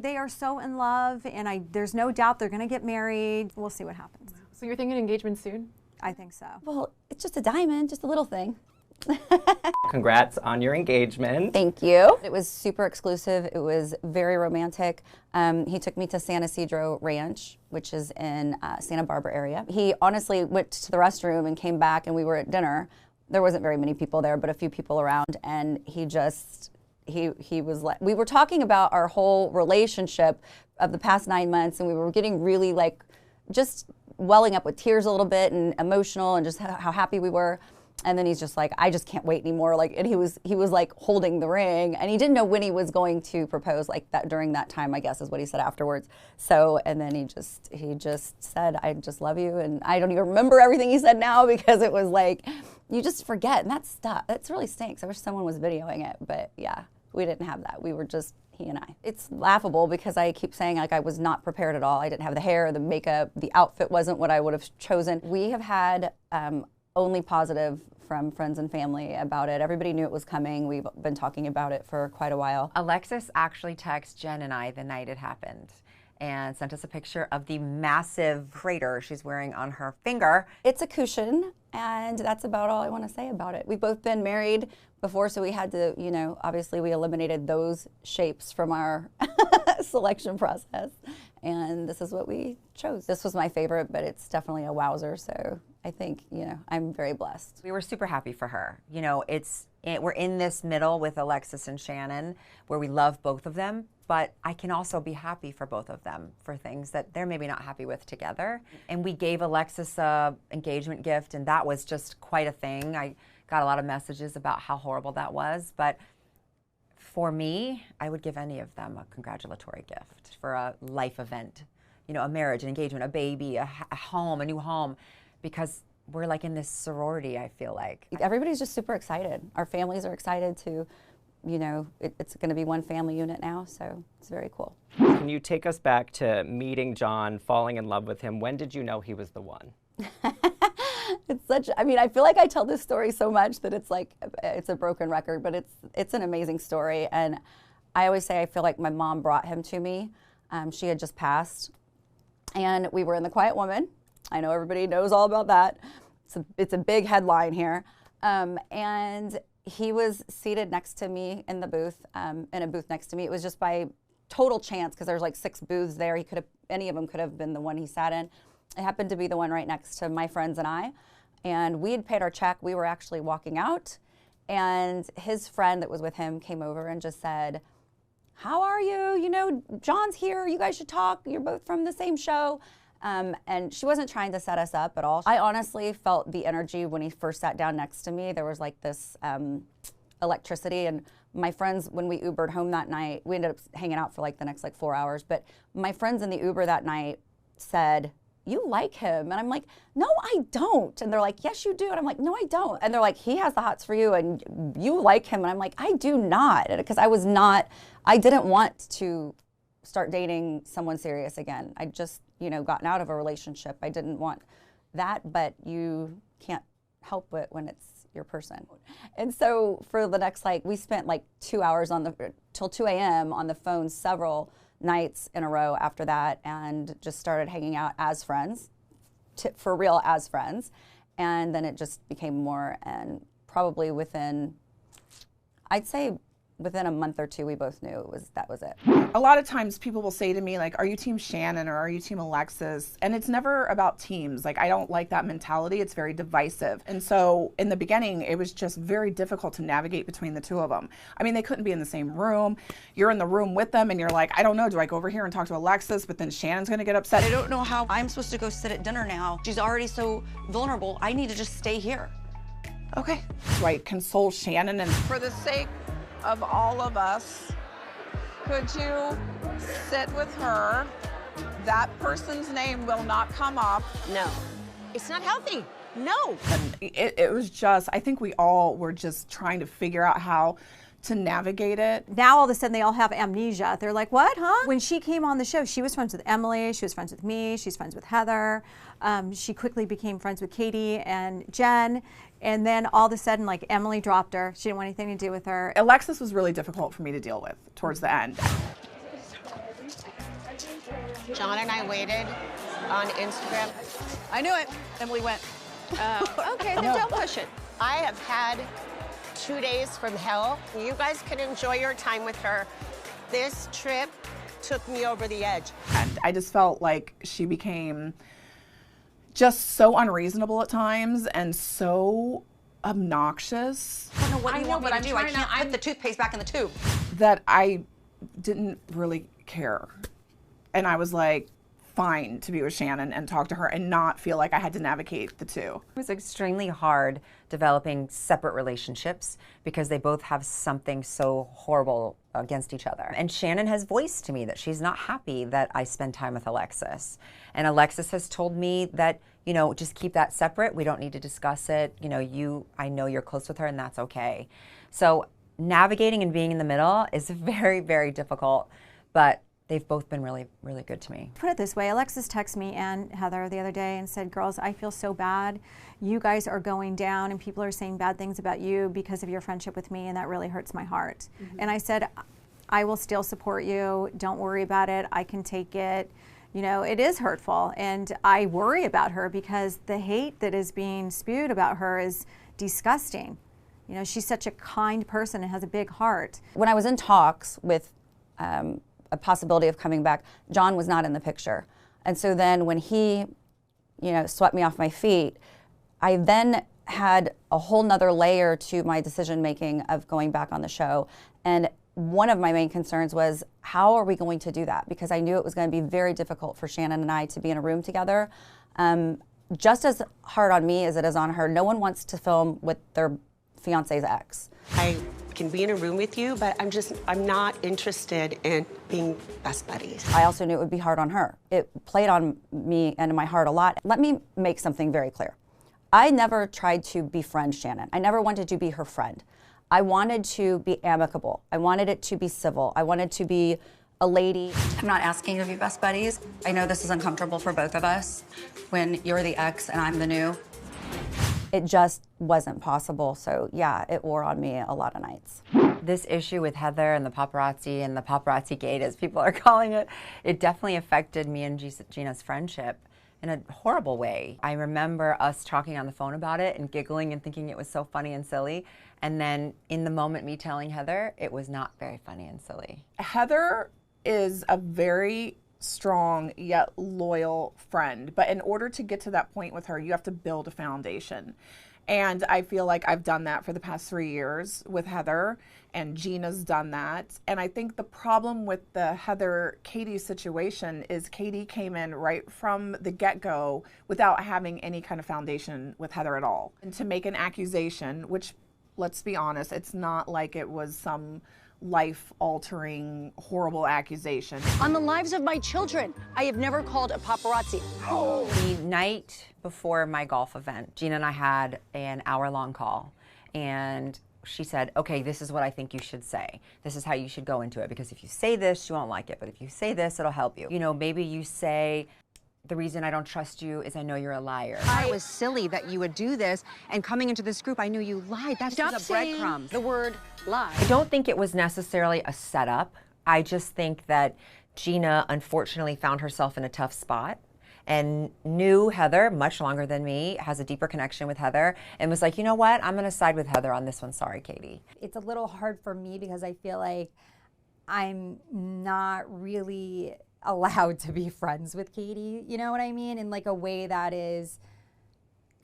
They are so in love, and there's no doubt they're going to get married. We'll see what happens. So you're thinking engagement soon? I think so. Well, it's just a diamond, just a little thing. Congrats on your engagement. Thank you. It was super exclusive. It was very romantic. He took me to San Isidro Ranch, which is in Santa Barbara area. He honestly went to the restroom and came back, and we were at dinner. There wasn't very many people there, but a few people around, and he was like, we were talking about our whole relationship of the past 9 months, and we were getting really like just welling up with tears a little bit and emotional and just how happy we were. And then he's just like, I just can't wait anymore. Like, and he was like holding the ring, and he didn't know when he was going to propose, like that during that time, I guess is what he said afterwards. So, and then he just said, I just love you. And I don't even remember everything he said now because it was like, you just forget, and that's really stinks. I wish someone was videoing it, but yeah, we didn't have that. We were just, he and I. It's laughable because I keep saying like I was not prepared at all. I didn't have the hair, the makeup, the outfit wasn't what I would have chosen. We have had only positive from friends and family about it. Everybody knew it was coming. We've been talking about it for quite a while. Alexis actually texted Jen and I the night it happened and sent us a picture of the massive crater she's wearing on her finger. It's a cushion, and that's about all I want to say about it. We've both been married before, so we had to, you know, obviously we eliminated those shapes from our selection process, and this is what we chose. This was my favorite, but it's definitely a wowzer, so I think, you know, I'm very blessed. We were super happy for her. You know, we're in this middle with Alexis and Shannon where we love both of them, but I can also be happy for both of them for things that they're maybe not happy with together. And we gave Alexis a engagement gift, and that was just quite a thing. I got a lot of messages about how horrible that was, but for me, I would give any of them a congratulatory gift for a life event. You know, a marriage, an engagement, a baby, a home, a new home. Because we're like in this sorority, I feel like. Everybody's just super excited. Our families are excited to, you know, it's going to be one family unit now, so it's very cool. Can you take us back to meeting John, falling in love with him? When did you know he was the one? It's such, I mean, I feel like I tell this story so much that it's like, it's a broken record, but it's an amazing story. And I always say I feel like my mom brought him to me. She had just passed, and we were in The Quiet Woman. I know everybody knows all about that. It's a big headline here. And he was seated next to me in the booth, in a booth next to me. It was just by total chance because there's like 6 booths there. Any of them could have been the one he sat in. It happened to be the one right next to my friends and I. And we had paid our check. We were actually walking out. And his friend that was with him came over and just said, how are you? You know, John's here. You guys should talk. You're both from the same show. And she wasn't trying to set us up at all. I honestly felt the energy when he first sat down next to me. There was like this electricity, and my friends, when we Ubered home that night, we ended up hanging out for like the next 4 hours, but my friends in the Uber that night said, you like him? And I'm like, no, I don't. And they're like, yes, you do. And I'm like, no, I don't. And they're like, he has the hots for you and you like him. And I'm like, I do not. Because I didn't want to start dating someone serious again. I just, you know, gotten out of a relationship. I didn't want that, but you can't help it when it's your person. And so for the next, we spent 2 hours till 2 a.m. on the phone several nights in a row after that, and just started hanging out as friends, for real as friends. And then it just became more, and probably I'd say within a month or two, we both knew that was it. A lot of times people will say to me, like, are you team Shannon or are you team Alexis? And it's never about teams. Like, I don't like that mentality. It's very divisive. And so in the beginning, it was just very difficult to navigate between the two of them. I mean, they couldn't be in the same room. You're in the room with them and you're like, I don't know, do I go over here and talk to Alexis? But then Shannon's gonna get upset. I don't know how I'm supposed to go sit at dinner now. She's already so vulnerable. I need to just stay here. Okay. So I console Shannon, and for the sake of all of us, could you sit with her? That person's name will not come up. No, it's not healthy. No. And it was just, I think we all were just trying to figure out how to navigate it. Now all of a sudden they all have amnesia. They're like, what, huh? When she came on the show, she was friends with Emily, she was friends with me, she's friends with Heather. She quickly became friends with Katie and Jen. And then all of a sudden, Emily dropped her. She didn't want anything to do with her. Alexis was really difficult for me to deal with towards the end. wait. John and I waited on Instagram. I knew it. Emily went. Okay, then don't push it. I have had 2 days from hell. You guys can enjoy your time with her. This trip took me over the edge. And I just felt like she became just so unreasonable at times and so obnoxious. I don't know what you want me to do. I can't put the toothpaste back in the tube. That I didn't really care. And I was like, fine to be with Shannon and talk to her and not feel like I had to navigate the two. It was extremely hard developing separate relationships because they both have something so horrible against each other. And Shannon has voiced to me that she's not happy that I spend time with Alexis. And Alexis has told me that, you know, just keep that separate. We don't need to discuss it. You know, I know you're close with her and that's okay. So navigating and being in the middle is very, very difficult, but they've both been really, really good to me. Put it this way, Alexis texted me and Heather the other day and said, girls, I feel so bad. You guys are going down and people are saying bad things about you because of your friendship with me, and that really hurts my heart. And I said, I will still support you. Don't worry about it. I can take it. You know, it is hurtful, and I worry about her because the hate that is being spewed about her is disgusting. You know, she's such a kind person and has a big heart. When I was in talks with a possibility of coming back, John was not in the picture. And so then when he, you know, swept me off my feet, I then had a whole nother layer to my decision making of going back on the show. And one of my main concerns was, how are we going to do that? Because I knew it was going to be very difficult for Shannon and I to be in a room together. Just as hard on me as it is on her. No one wants to film with their fiance's ex. I can be in a room with you, but I'm not interested in being best buddies. I also knew it would be hard on her. It played on me and my heart a lot. Let me make something very clear. I never tried to befriend Shannon. I never wanted to be her friend. I wanted to be amicable. I wanted it to be civil. I wanted to be a lady. I'm not asking you to be best buddies. I know this is uncomfortable for both of us when you're the ex and I'm the new. It just wasn't possible. So yeah, it wore on me a lot of nights. This issue with Heather and the paparazzi gate, as people are calling it, it definitely affected me and Gina's friendship in a horrible way. I remember us talking on the phone about it and giggling and thinking it was so funny and silly. And then in the moment, me telling Heather, it was not very funny and silly. Heather is a very strong yet loyal friend, but in order to get to that point with her, you have to build a foundation. And I feel like I've done that for the past 3 years with Heather, and Gina's done that. And I think the problem with the Heather-Katie situation is Katie came in right from the get-go without having any kind of foundation with Heather at all. And to make an accusation, which, let's be honest, it's not like it was some life-altering, horrible accusation. On the lives of my children, I have never called a paparazzi. The night before my golf event, Gina and I had an hour-long call, and she said, okay, this is what I think you should say. This is how you should go into it, because if you say this, you won't like it, but if you say this, it'll help you. You know, maybe you say, the reason I don't trust you is I know you're a liar. It was silly that you would do this, and coming into this group, I knew you lied. That's just a breadcrumb. The word lie. I don't think it was necessarily a setup. I just think that Gina unfortunately found herself in a tough spot and knew Heather much longer than me, has a deeper connection with Heather, and was like, you know what, I'm gonna side with Heather on this one, sorry, Katie. It's a little hard for me because I feel like I'm not really allowed to be friends with Katie, you know what I mean? In like a way that is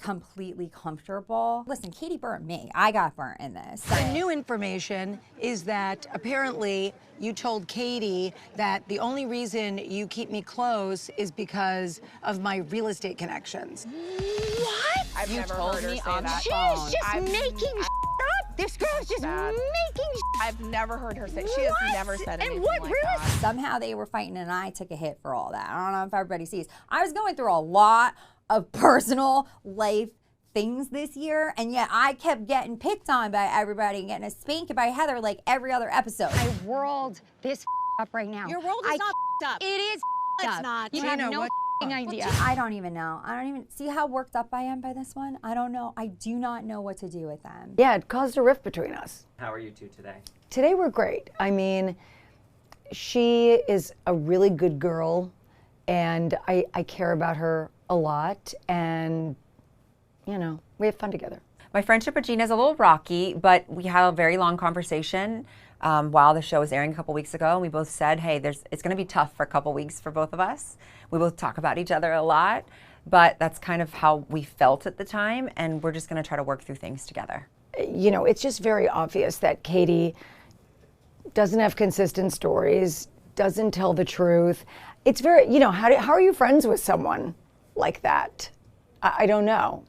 completely comfortable. Listen, Katie burnt me. I got burnt in this. The new information is that apparently you told Katie that the only reason you keep me close is because of my real estate connections. What? I've never heard her say that. She's just making up. This girl's just making I've never heard her say, she has never said anything like that. Somehow they were fighting and I took a hit for all that. I don't know if everybody sees. I was going through a lot of personal life things this year, and yet I kept getting picked on by everybody and getting a spank by Heather like every other episode. My world this up right now. Your world is not up. It is It's up. not. You have no idea. I don't even know. I don't even see how worked up I am by this one. I don't know. I do not know what to do with them. Yeah, it caused a rift between us. How are you two today? Today we're great. I mean, She is a really good girl, and I care about her a lot, and, you know, we have fun together. My friendship with Gina is a little rocky, but we had a very long conversation while the show was airing a couple weeks ago, and we both said, hey, it's going to be tough for a couple weeks for both of us. We both talk about each other a lot, but that's kind of how we felt at the time, and we're just going to try to work through things together. You know, it's just very obvious that Katie doesn't have consistent stories, doesn't tell the truth. It's very, you know, how are you friends with someone like that? I don't know.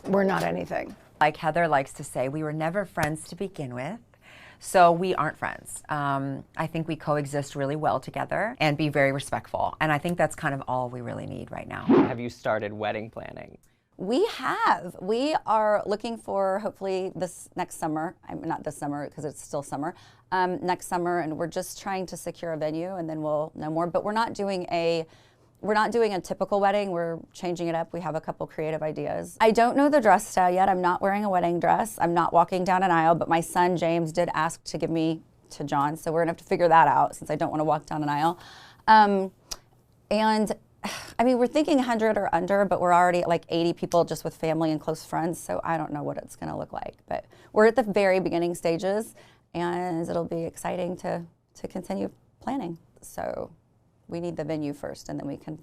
We're not anything. Like Heather likes to say, we were never friends to begin with. So we aren't friends. I think we coexist really well together and be very respectful. And I think that's kind of all we really need right now. Have you started wedding planning? We have. We are looking for hopefully this next summer. Not this summer because it's still summer. Next summer, and we're just trying to secure a venue, and then we'll know more. But we're not doing a typical wedding. We're changing it up. We have a couple creative ideas. I don't know the dress style yet. I'm not wearing a wedding dress. I'm not walking down an aisle, but my son James did ask to give me to John, so we're gonna have to figure that out since I don't want to walk down an aisle. And I mean, we're thinking 100 or under, but we're already at like 80 people just with family and close friends, so I don't know what it's gonna look like. But we're at the very beginning stages, and it'll be exciting to continue planning. So we need the venue first, and then we can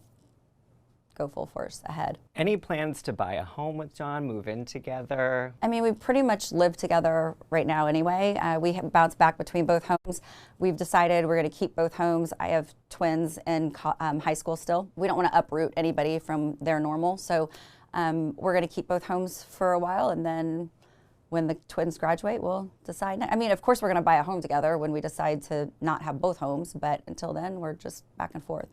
go full force ahead. Any plans to buy a home with John, move in together? I mean, we pretty much live together right now anyway. We have bounced back between both homes. We've decided we're going to keep both homes. I have twins in high school still. We don't want to uproot anybody from their normal, so we're going to keep both homes for a while, and then when the twins graduate, we'll decide. I mean, of course, we're going to buy a home together when we decide to not have both homes, but until then, we're just back and forth.